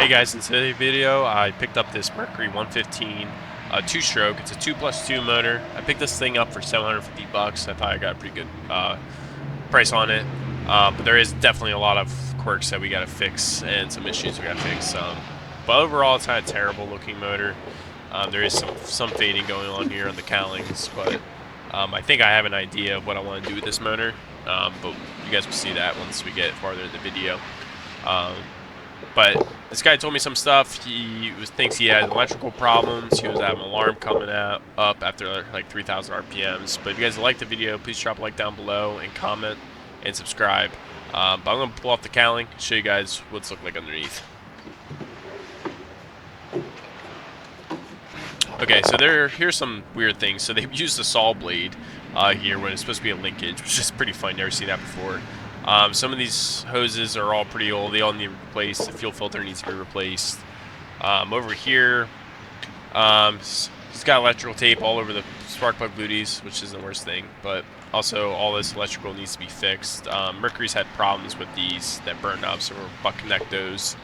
Hey guys, in today's video I picked up this Mercury 115 two-stroke. It's a 2+2 motor. I picked this thing up for 750 bucks. I thought I got a pretty good price on it, but there is definitely a lot of quirks that we got to fix and some issues we got to fix. But overall, it's not a terrible looking motor. There is some fading going on here on the cowlings, but I think I have an idea of what I want to do with this motor. But you guys will see that once we get farther in the video. But this guy told me some stuff. He thinks he has electrical problems. He was having an alarm coming up after like 3,000 RPMs. But if you guys like the video, please drop a like down below and comment and subscribe. But I'm going to pull off the cowling, show you guys what it's look like underneath. Okay, so here's some weird things. So they've used a saw blade here when it's supposed to be a linkage, which is pretty funny. Never seen that before. Some of these hoses are all pretty old. They all need replaced. The fuel filter needs to be replaced. Over here, he's got electrical tape all over the spark plug booties, which is the worst thing. But also, all this electrical needs to be fixed. Mercury's had problems with these that burned up, so we're butt connect those.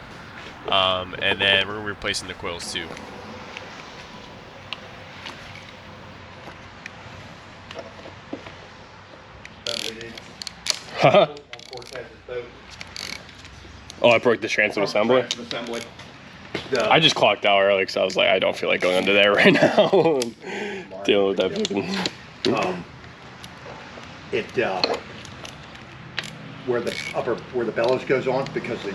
And then we're replacing the coils too. Oh, I broke the transom assembly? I just clocked out early because I was like, I don't feel like going under there right now. Dealing with that fucking... where the bellows goes on, because the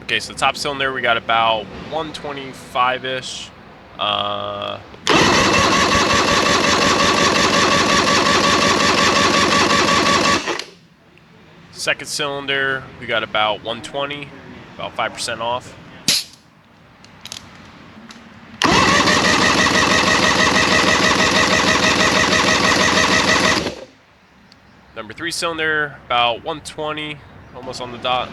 Okay, so the top cylinder we got about 125-ish. Second cylinder we got about 120, about 5% off. Number 3 cylinder about 120, almost on the dot.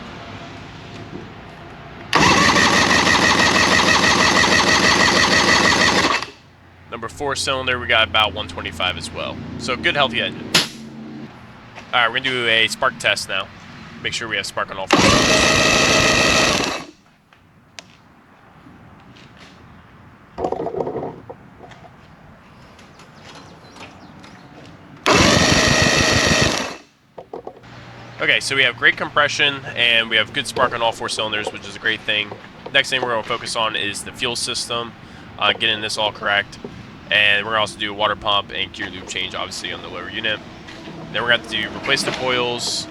Number 4 cylinder, we got about 125 as well. So good, healthy engine. All right, we're gonna do a spark test now. Make sure we have spark on all 4 cylinders. Okay, so we have great compression and we have good spark on all 4 cylinders, which is a great thing. Next thing we're gonna focus on is the fuel system, getting this all correct. And we're going to also do a water pump and gear loop change, obviously, on the lower unit. Then we're going to have to replace the coils,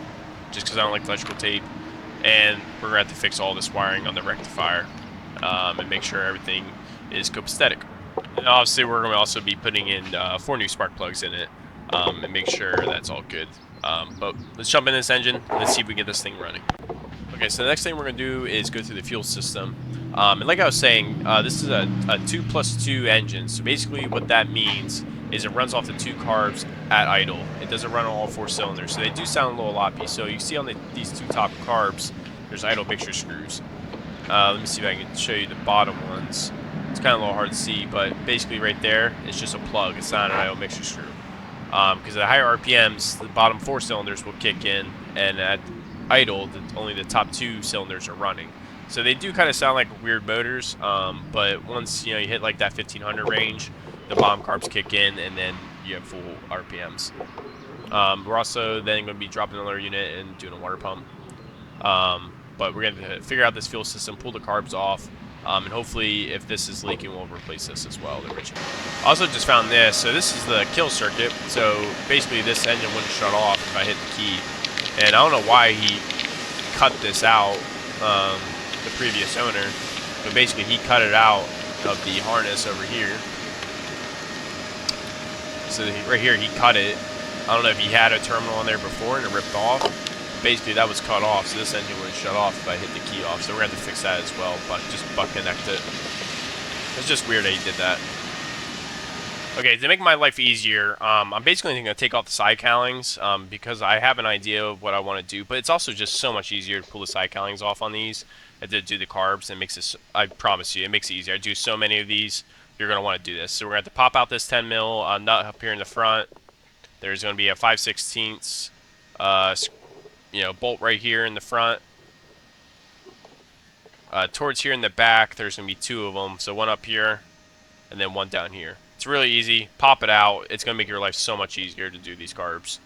just because I don't like electrical tape. And we're going to have to fix all this wiring on the rectifier and make sure everything is copacetic. And obviously, we're going to also be putting in 4 new spark plugs in it and make sure that's all good. But let's jump in this engine and let's see if we can get this thing running. Okay, so the next thing we're going to do is go through the fuel system. And like I was saying, this is a 2+2 engine. So basically what that means is it runs off the 2 carbs at idle. It doesn't run on all 4 cylinders. So they do sound a little loppy. So you see on these 2 top carbs, there's idle mixture screws. Let me see if I can show you the bottom ones. It's kind of a little hard to see, but basically right there, it's just a plug. It's not an idle mixture screw. Because at higher RPMs, the bottom 4 cylinders will kick in, and at idle, only the top 2 cylinders are running. So they do kind of sound like weird motors, but once you hit like that 1500 range, the bottom carbs kick in, and then you have full RPMs. We're also then going to be dropping another unit and doing a water pump. But we're going to figure out this fuel system, pull the carbs off, and hopefully if this is leaking, we'll replace this as well, the original. Also just found this. So this is the kill circuit. So basically this engine wouldn't shut off if I hit the key. And I don't know why he cut this out. The previous owner, but basically he cut it out of the harness over here. So right here he cut it. I don't know if he had a terminal on there before and it ripped off. Basically that was cut off, so this engine wouldn't shut off if I hit the key off. So we're gonna have to fix that as well, but just butt connect it. It's just weird that he did that. Okay, to make my life easier, I'm basically going to take off the side cowlings because I have an idea of what I want to do, but it's also just so much easier to pull the side cowlings off on these and to do the carbs. It makes it, I promise you, it makes it easier. I do so many of these, you're going to want to do this. So we're going to have to pop out this 10 mil nut up here in the front. There's going to be a 5/16 bolt right here in the front. Towards here in the back, there's going to be 2 of them. So one up here and then one down here. It's really easy. Pop it out. It's going to make your life so much easier to do these carbs.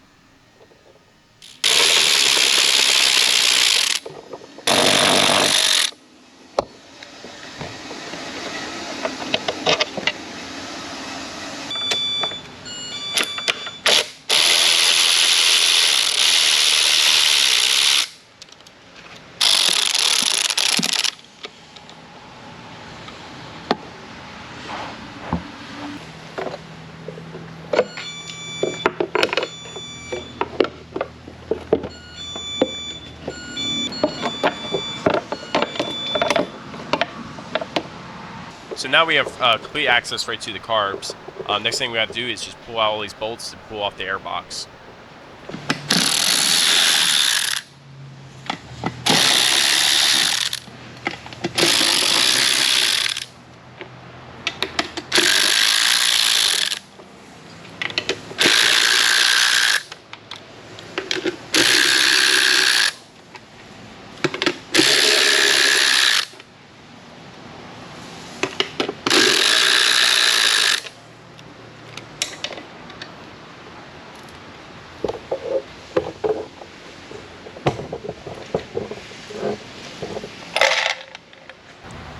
So now we have complete access right to the carbs. Next thing we have to do is just pull out all these bolts and pull off the air box.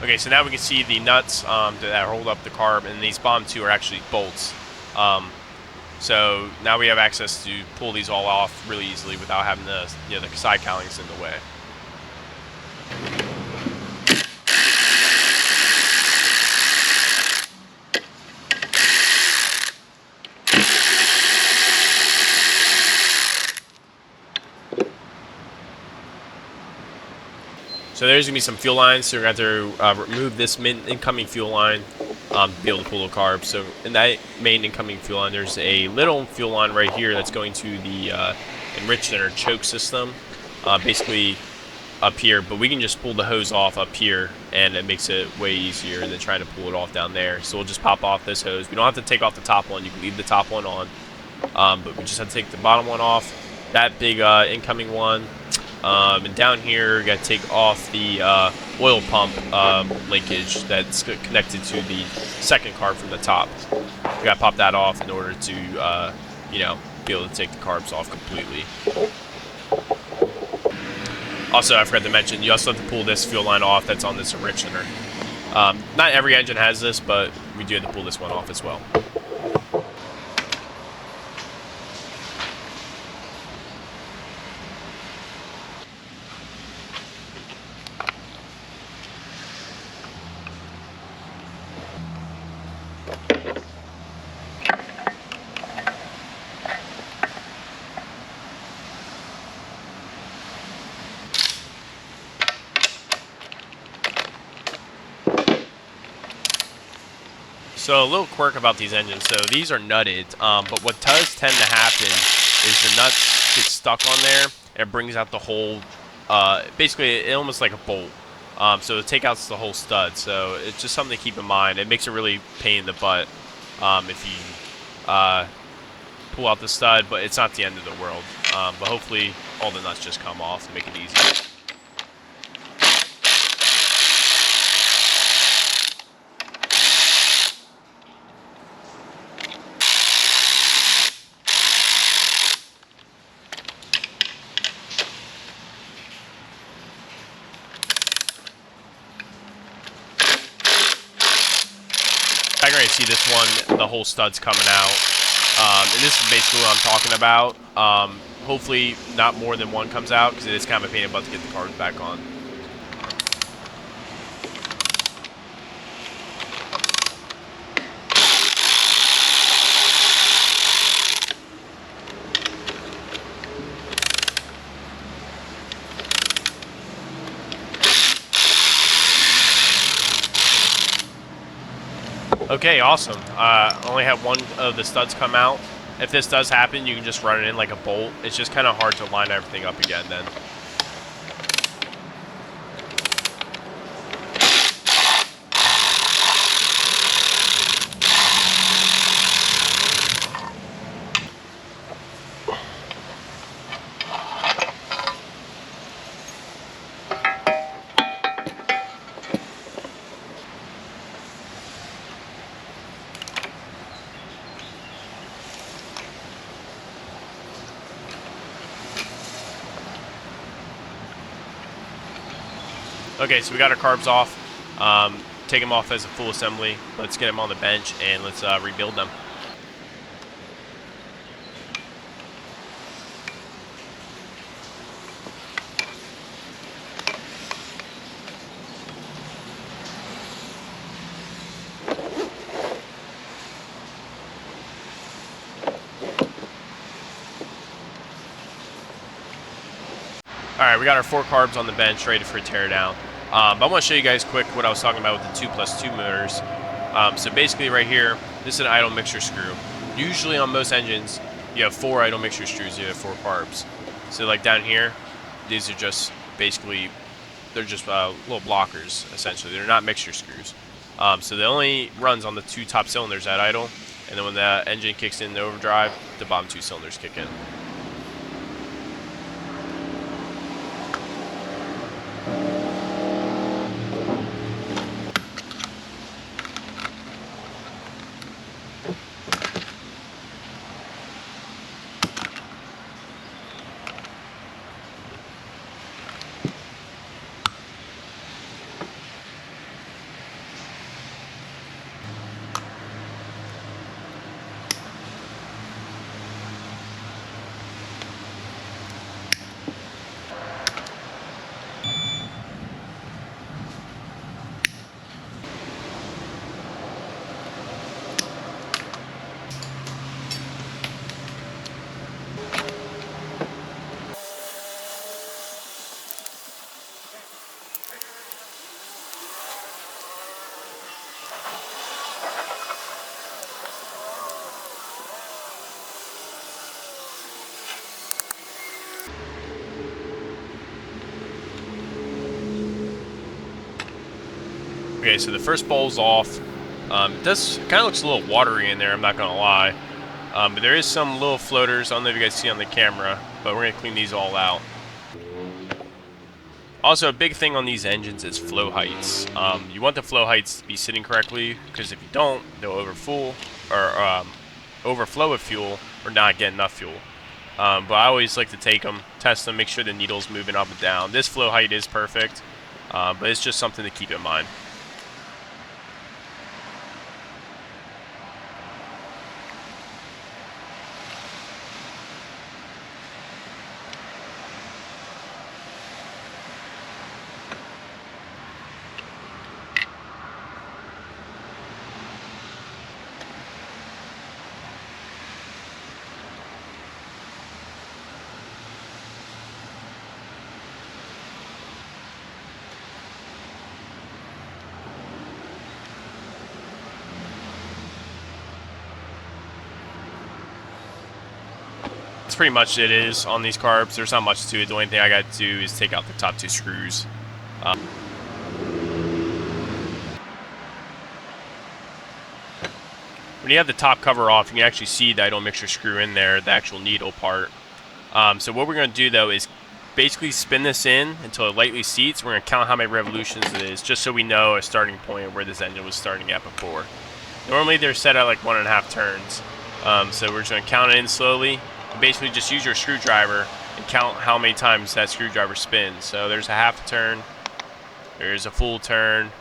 Okay, so now we can see the nuts that hold up the carb, and these bottom 2 are actually bolts. So now we have access to pull these all off really easily without having the side cowlings in the way. So there's going to be some fuel lines, so we're going to have to remove this incoming fuel line to be able to pull the carbs. So in that main incoming fuel line, there's a little fuel line right here that's going to the enricher choke system, basically up here. But we can just pull the hose off up here, and it makes it way easier than trying to pull it off down there. So we'll just pop off this hose. We don't have to take off the top one. You can leave the top one on, but we just have to take the bottom one off. That big incoming one. And down here, you got to take off the oil pump linkage that's connected to the second carb from the top. We got to pop that off in order to, be able to take the carbs off completely. Also, I forgot to mention, you also have to pull this fuel line off that's on this enricher. Not every engine has this, but we do have to pull this one off as well. So a little quirk about these engines. So these are nutted, but what does tend to happen is the nuts get stuck on there, and it brings out the whole, basically it almost like a bolt. So it takes out the whole stud. So it's just something to keep in mind. It makes it really pain in the butt if you pull out the stud, but it's not the end of the world. But hopefully all the nuts just come off and make it easy. I can already see this one, the whole stud's coming out. And this is basically what I'm talking about. Hopefully not more than one comes out, because it is kind of a pain in the butt to get the carbs back on. Okay, awesome. Only have one of the studs come out. If this does happen, you can just run it in like a bolt. It's just kind of hard to line everything up again then. Okay, so we got our carbs off. Take them off as a full assembly. Let's get them on the bench and let's rebuild them. Alright, we got our 4 carbs on the bench ready for a teardown. But I want to show you guys quick what I was talking about with the 2+2 motors. So basically right here, this is an idle mixture screw. Usually on most engines, you have 4 idle mixture screws, you have 4 carbs. So like down here, these are just basically, they're just little blockers, essentially. They're not mixture screws. So the only runs on the 2 top cylinders at idle, and then when the engine kicks in the overdrive, the bottom 2 cylinders kick in. Okay, so the first bowl's off. This kind of looks a little watery in there, I'm not going to lie. But there is some little floaters, I don't know if you guys see on the camera, but we're going to clean these all out. Also, a big thing on these engines is flow heights. You want the flow heights to be sitting correctly, because if you don't, they'll overflow with fuel or not get enough fuel. But I always like to take them, test them, make sure the needle's moving up and down. This flow height is perfect, but it's just something to keep in mind. That's pretty much it is on these carbs. There's not much to it. The only thing I got to do is take out the top 2 screws. When you have the top cover off, you can actually see the idle mixture screw in there, the actual needle part. So what we're going to do though is basically spin this in until it lightly seats. We're going to count how many revolutions it is, just so we know a starting point where this engine was starting at before. Normally they're set at like 1.5 turns. So we're just going to count it in slowly. Basically just use your screwdriver and count how many times that screwdriver spins. So there's a half turn, there's a full turn,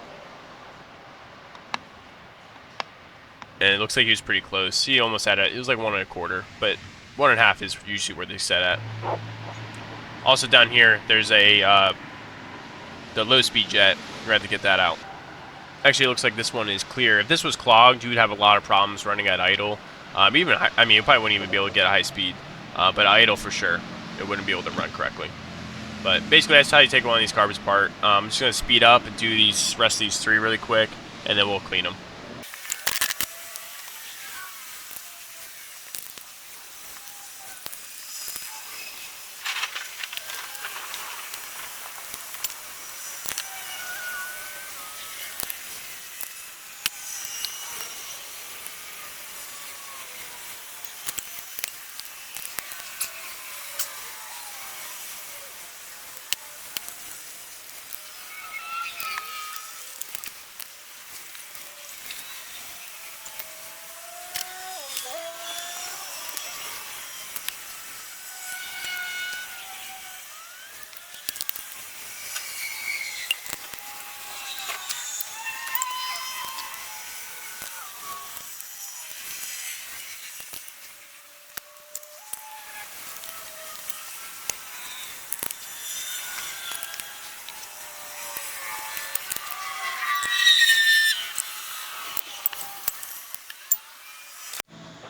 and it looks like he was pretty close. He almost had it was like 1.25, but 1.5 is usually where they set at. Also down here there's a the low speed jet. We're going to have to get that out. Actually, it looks like this one is clear. If this was clogged, you would have a lot of problems running at idle. I mean, you probably wouldn't even be able to get a high speed, but idle for sure, it wouldn't be able to run correctly. But basically, that's how you take one of these carbs apart. I'm just going to speed up and do these rest of these 3 really quick, and then we'll clean them.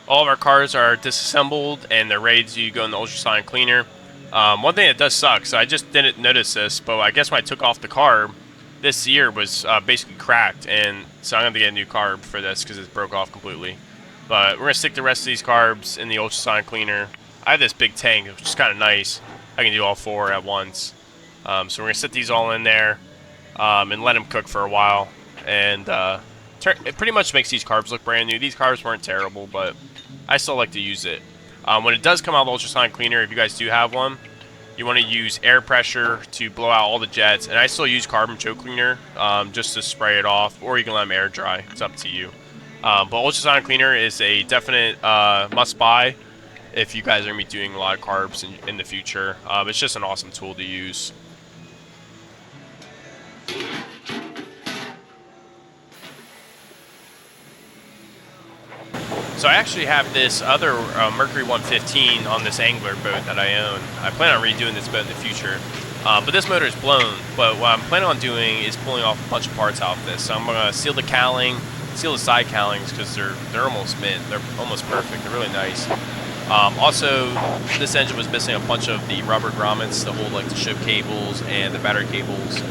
All of our cars are disassembled and they're ready to go in the ultrasonic cleaner. One thing that does suck, so I just didn't notice this, but I guess when I took off the carb, this ear was basically cracked, and so I'm going to get a new carb for this because it broke off completely. But we're going to stick the rest of these carbs in the ultrasonic cleaner. I have this big tank, which is kind of nice. I can do all 4 at once. So we're going to sit these all in there and let them cook for a while. And it pretty much makes these carbs look brand new. These carbs weren't terrible, but I still like to use it. When it does come out of the ultrasonic cleaner, if you guys do have one, you want to use air pressure to blow out all the jets. And I still use carbon choke cleaner just to spray it off, or you can let them air dry. It's up to you. But ultrasonic cleaner is a definite must-buy if you guys are going to be doing a lot of carbs in the future. It's just an awesome tool to use. So I actually have this other Mercury 115 on this angler boat that I own. I plan on redoing this boat in the future. But this motor is blown, but what I'm planning on doing is pulling off a bunch of parts out of this. So I'm going to seal the cowling, seal the side cowlings because they're almost mint. They're almost perfect. They're really nice. Also, this engine was missing a bunch of the rubber grommets to hold like the ship cables and the battery cables.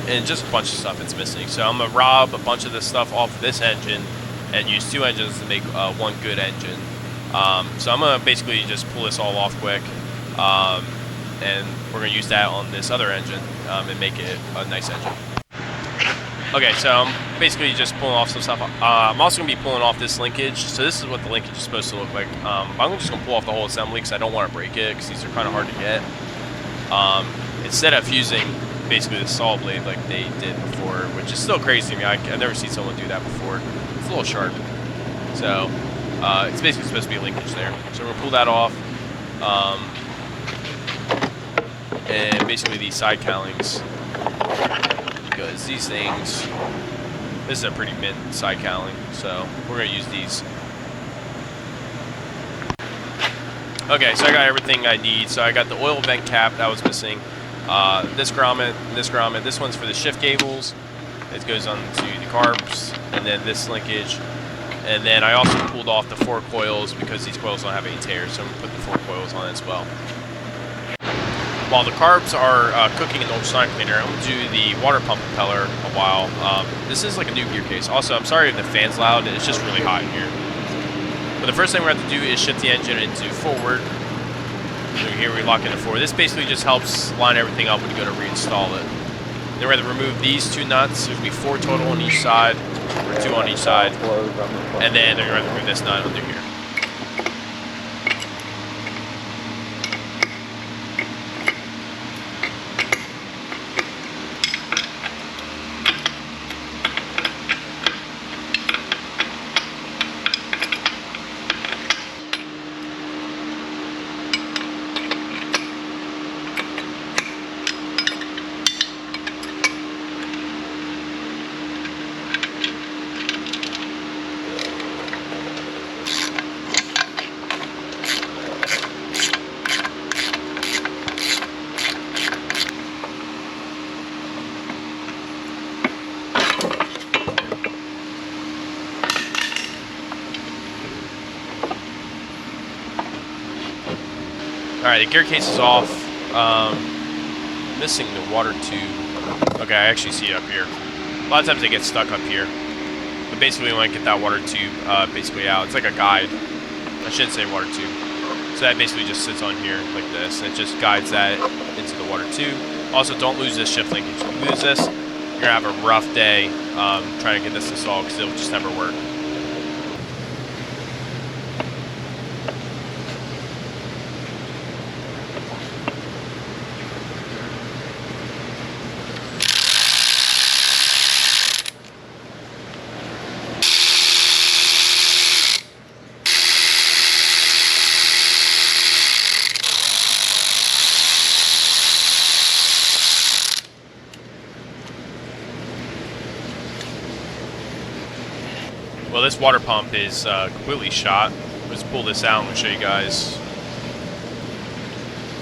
And just a bunch of stuff it's missing. So I'm going to rob a bunch of this stuff off of this engine and use 2 engines to make one good engine. So I'm going to basically just pull this all off quick. And we're going to use that on this other engine and make it a nice engine. Okay, so I'm basically just pulling off some stuff. I'm also going to be pulling off this linkage. So this is what the linkage is supposed to look like. I'm just going to pull off the whole assembly because I don't want to break it because these are kind of hard to get. Instead of using basically the saw blade like they did before, which is still crazy to me. I've never seen someone do that before. It's a little sharp. So it's basically supposed to be a linkage there. So we're going to pull that off. And basically these side cowlings, because these things, this is a pretty mint side cowling, so we're going to use these. Okay, so I got everything I need. So I got the oil vent cap that was missing, this grommet, this one's for the shift cables, it goes on to the carbs, and then this linkage. And then I also pulled off the 4 coils because these coils don't have any tears, so I'm going to put the 4 coils on as well. While the carbs are cooking in the ultrasonic cleaner, I'm going to do the water pump impeller a while. This is like a new gear case. Also, I'm sorry if the fan's loud. It's just really hot in here. But the first thing we're going to have to do is shift the engine into forward. So here we lock into forward. This basically just helps line everything up when you go to reinstall it. Then we're going to remove these 2 nuts. There's going to be 4 total on each side, or 2 on each side. And then we're going to remove this nut under here. Alright, the gear case is off. Missing the water tube. Okay, I actually see it up here. A lot of times they get stuck up here. But basically we want to get that water tube basically out. It's like a guide. I shouldn't say water tube. So that basically just sits on here like this. And it just guides that into the water tube. Also, don't lose this shift linkage. If you lose this, you're going to have a rough day trying to get this installed because it'll just never work. Well, this water pump is completely shot. Let's pull this out and show you guys.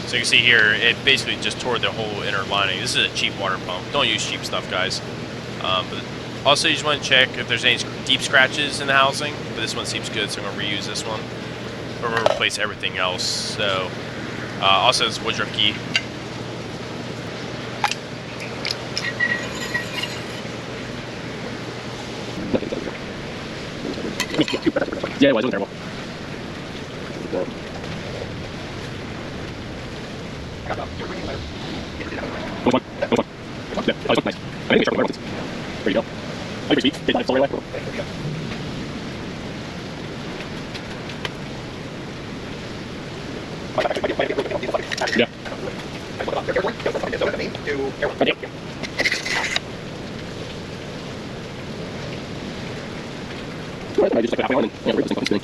So you can see here, it basically just tore the whole inner lining. This is a cheap water pump. Don't use cheap stuff, guys. But also, you just want to check if there's any deep scratches in the housing, but this one seems good, so I'm going to reuse this one. We're going to replace everything else. So also has woodruff key. Yeah, it wasn't terrible. Nice. I think we nice. There you go. I think sweet. Did I still really Yeah. I just like halfway on and yeah, rip this thing.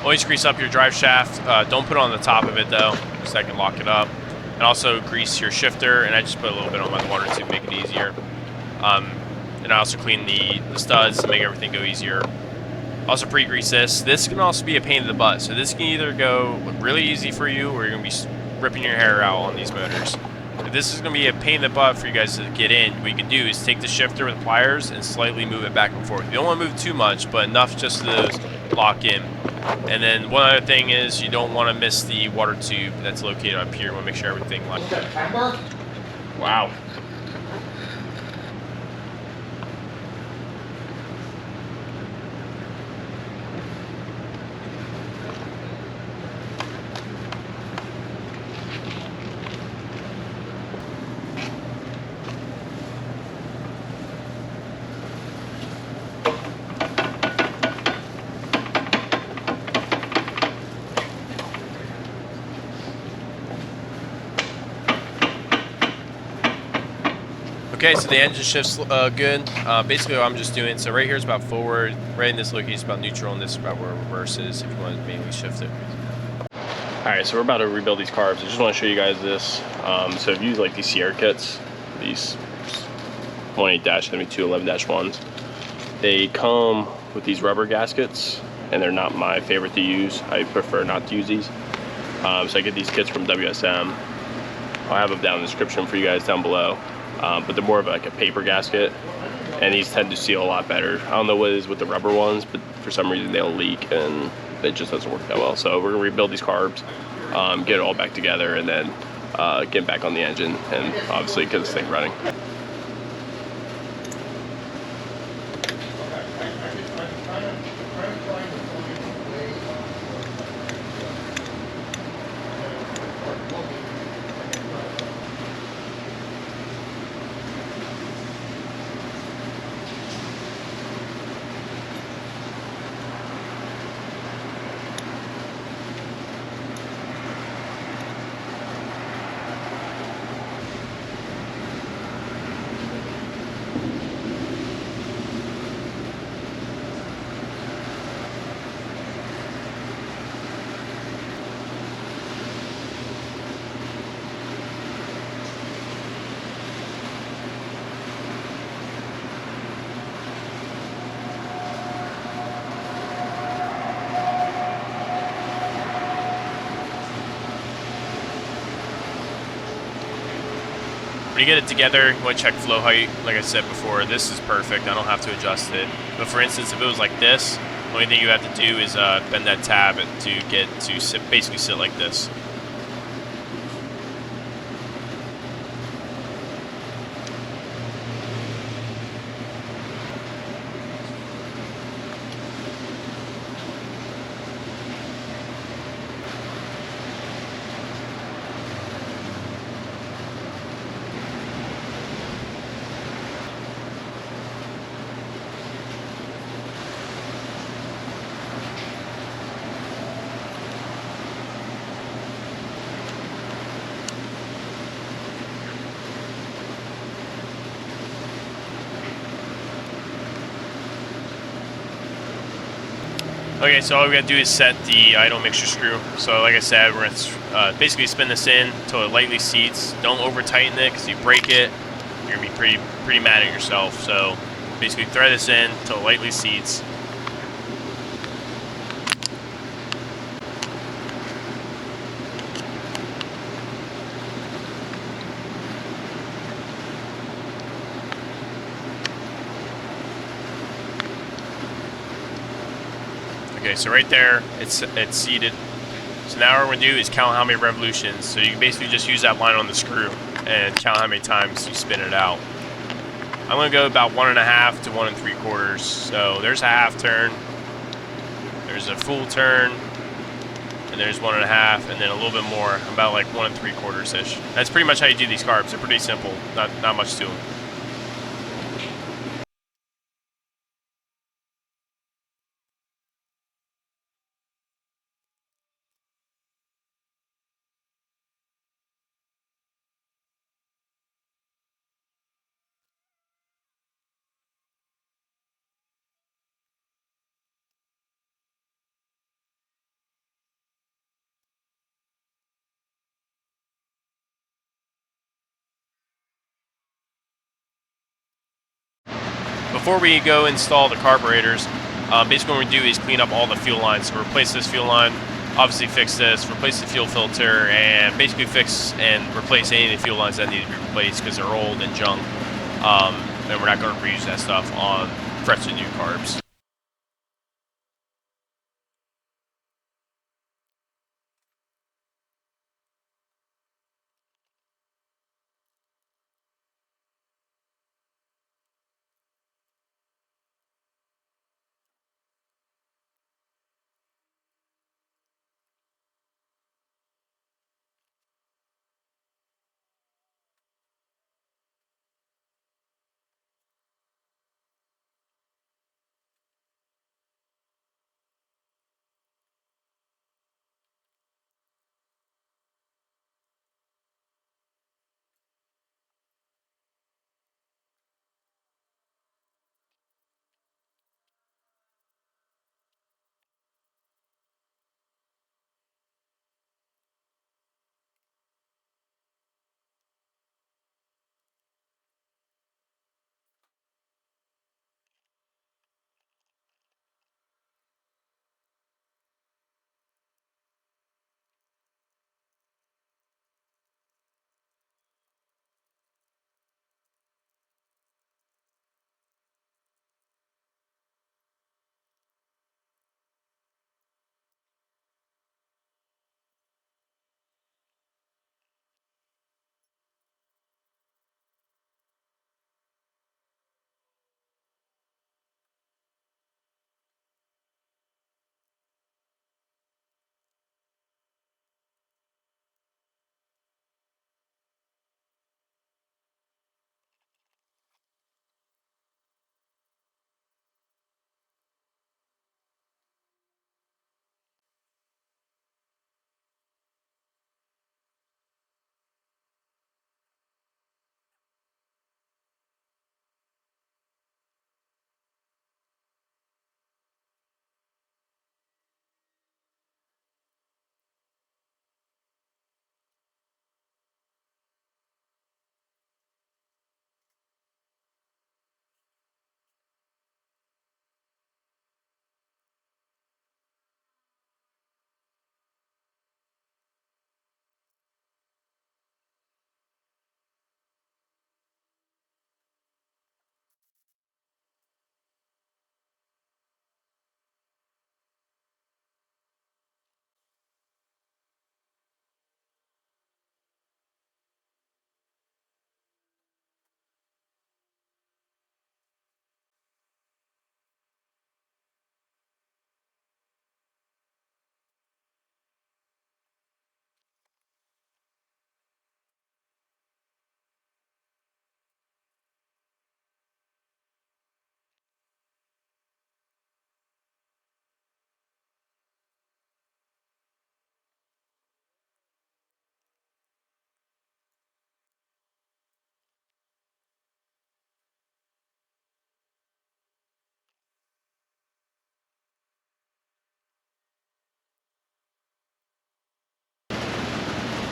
Always grease up your drive shaft. Don't put it on the top of it though, because that can lock it up. And also grease your shifter, and I just put a little bit on my water to make it easier. And I also clean the studs to make everything go easier. Also pre-grease this. This can also be a pain in the butt. So this can either go really easy for you, or you're going to be ripping your hair out on these motors. If this is going to be a pain in the butt for you guys to get in, what you can do is take the shifter with pliers and slightly move it back and forth. You don't want to move too much, but enough just to lock in. And then one other thing is you don't want to miss the water tube that's located up here. You want to make sure everything lines up. Wow. Okay, so the engine shift's good. Basically what I'm just doing, so right here is about forward, right in this location is about neutral, and this is about where reverse is if you want to manually shift it. Alright, so we're about to rebuild these carbs. I just want to show you guys this. So I've used like these Sierra kits, these 18-211-1s. They come with these rubber gaskets, and they're not my favorite to use. I prefer not to use these. So I get these kits from WSM. I'll have them down in the description for you guys down below. But they're more of like a paper gasket, and these tend to seal a lot better. I don't know what it is with the rubber ones, but for some reason they'll leak and it just doesn't work that well. So we're gonna rebuild these carbs, get it all back together, and then get back on the engine, and obviously get this thing running. When you get it together, you want to check flow height. Like I said before, this is perfect. I don't have to adjust it. But for instance, if it was like this, the only thing you have to do is bend that tab to get to sit, basically sit like this. Okay, so all we gotta do is set the idle mixture screw. So like I said, we're gonna basically spin this in until it lightly seats. Don't over tighten it, because you break it, you're gonna be pretty mad at yourself. So basically thread this in until it lightly seats. Okay, so right there, it's seated. So now what we're gonna do is count how many revolutions. So you can basically just use that line on the screw and count how many times you spin it out. I'm gonna go about 1.5 to 1 3/4. So there's a half turn, there's a full turn, and there's 1.5, and then a little bit more, about like 1 3/4-ish. That's pretty much how you do these carbs. They're pretty simple, not much to them. Before we go install the carburetors, basically what we're going to do is clean up all the fuel lines. So replace this fuel line, obviously fix this, replace the fuel filter, and basically fix and replace any of the fuel lines that need to be replaced because they're old and junk. And we're not going to reuse that stuff on freshly new carbs.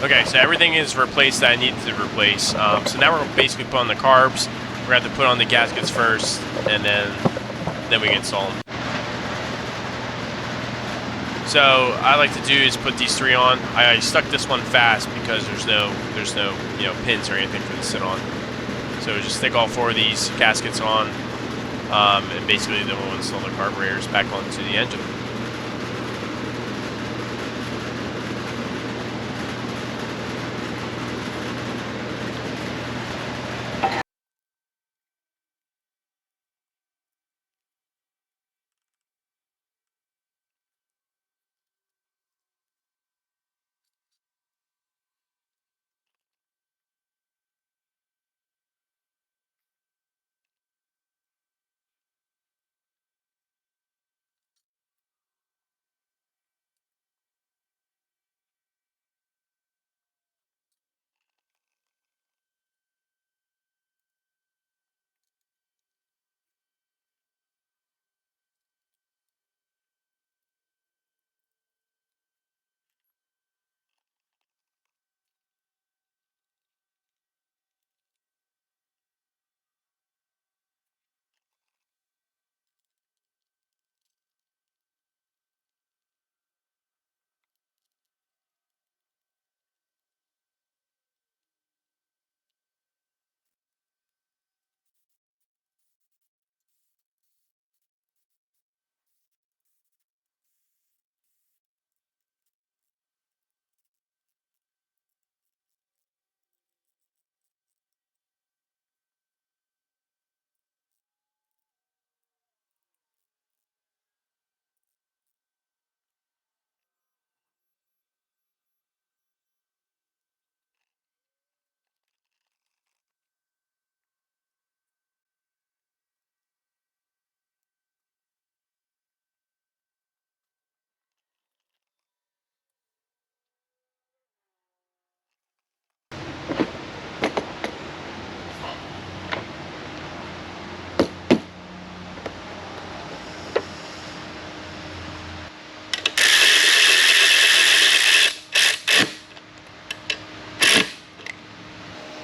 Okay, so everything is replaced that I needed to replace. So now we're basically put on the carbs. We're going to have to put on the gaskets first, and then we can install them. So I like to do is put these 3 on. I stuck this one fast because there's no pins or anything for this to sit on. So just stick all 4 of these gaskets on, and basically then we'll install the carburetors back onto the engine.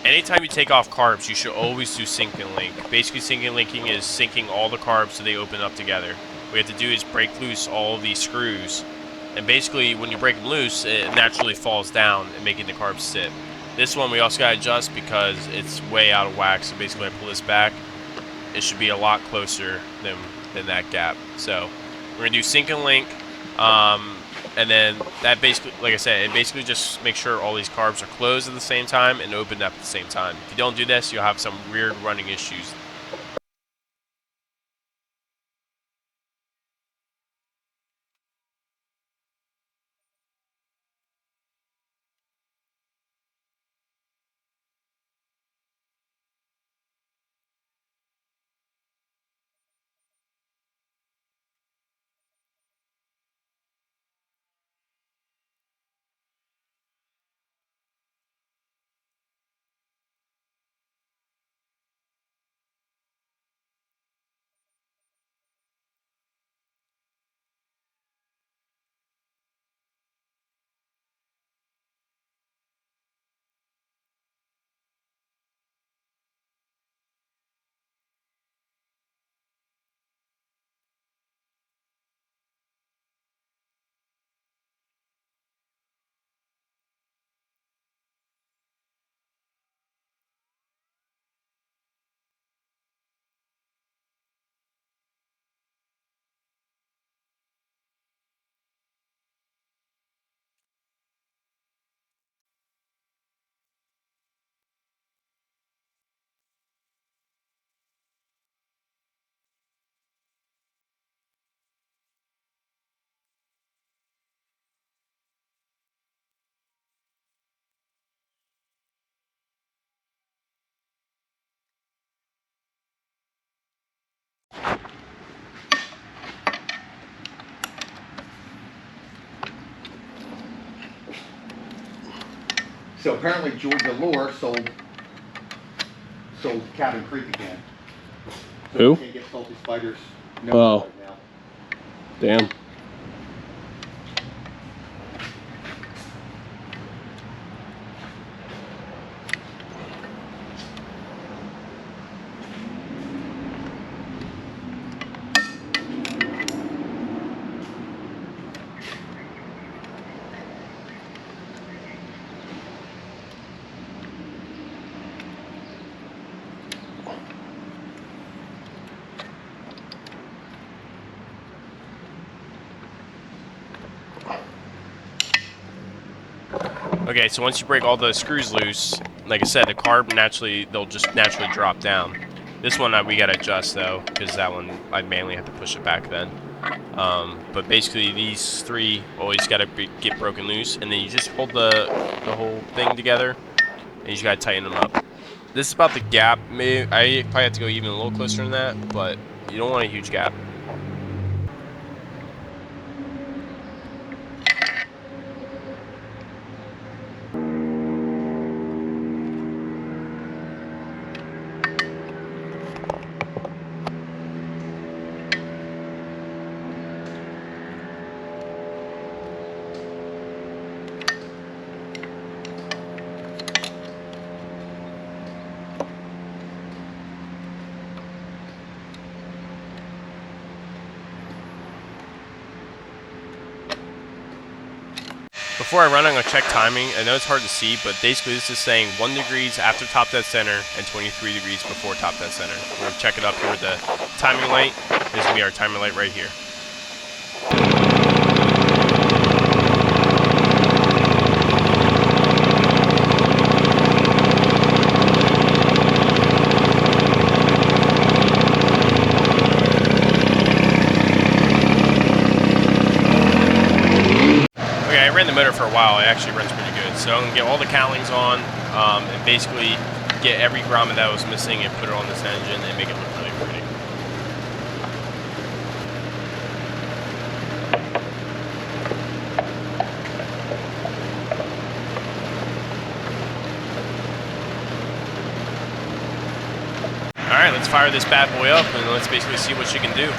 Anytime you take off carbs, you should always do sync and link. Basically, sync and linking is syncing all the carbs so they open up together. What we have to do is break loose all of these screws, and basically when you break them loose, it naturally falls down and making the carbs sit. This one we also got to adjust because it's way out of whack, so basically when I pull this back, it should be a lot closer than that gap. So we're going to do sync and link, and then that basically, like I said, it basically just makes sure all these carbs are closed at the same time and opened up at the same time. If you don't do this, you'll have some weird running issues. So apparently Georgia Lore sold Cabin Creek again. So Who? You can't get Salty Spiders no Oh. right now. Damn. Okay, so once you break all the screws loose, like I said, the carb they'll just naturally drop down. This one we gotta adjust though, because that one I manually have to push it back then. But basically these three always gotta get broken loose, and then you just hold the whole thing together, and you just gotta tighten them up. This is about the gap. Maybe I probably have to go even a little closer than that, but you don't want a huge gap. Before I run, I'm going to check timing. I know it's hard to see, but basically this is saying 1 degrees after top dead center and 23 degrees before top dead center. We're going to check it up here with the timing light. This is going to be our timing light right here. The motor for a while, it actually runs pretty good. So I'm gonna get all the cowlings on and basically get every grommet that was missing and put it on this engine and make it look really pretty. Alright, let's fire this bad boy up and let's basically see what she can do.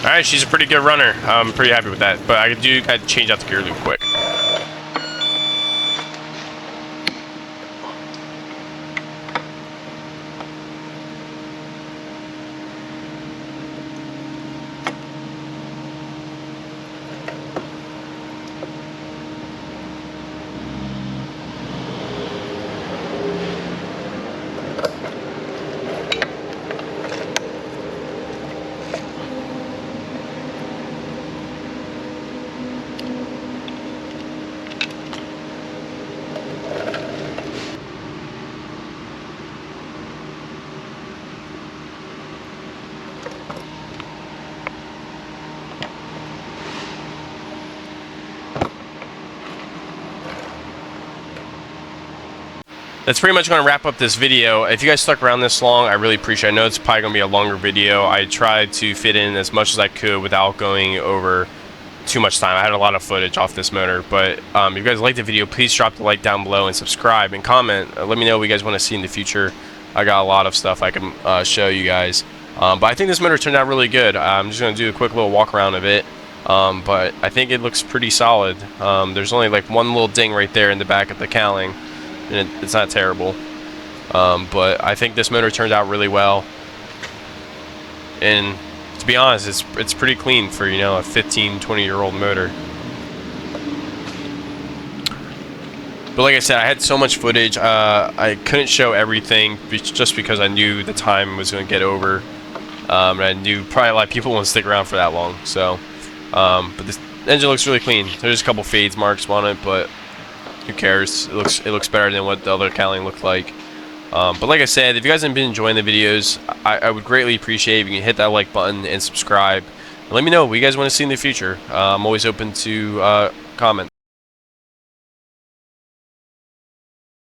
Alright, she's a pretty good runner. I'm pretty happy with that. But I do gotta change out the gear loop quick. That's pretty much going to wrap up this video. If you guys stuck around this long, I really appreciate it. I know it's probably going to be a longer video. I tried to fit in as much as I could without going over too much time. I had a lot of footage off this motor, but if you guys liked the video, please drop the like down below and subscribe and comment. Let me know what you guys want to see in the future. I got a lot of stuff I can show you guys. But I think this motor turned out really good. I'm just going to do a quick little walk around of it. But I think it looks pretty solid. There's only like one little ding right there in the back of the cowling, and it's not terrible. But I think this motor turned out really well. And to be honest, it's pretty clean for, you know, a 15-20-year-old motor. But like I said, I had so much footage, I couldn't show everything just because I knew the time was going to get over. And I knew probably a lot of people won't stick around for that long. So, but The engine looks really clean. There's a couple fades marks on it, but who cares? It looks better than what the other cowling looked like. But like I said, if you guys have been enjoying the videos, I would greatly appreciate if you can hit that like button and subscribe. And let me know what you guys want to see in the future. I'm always open to comment.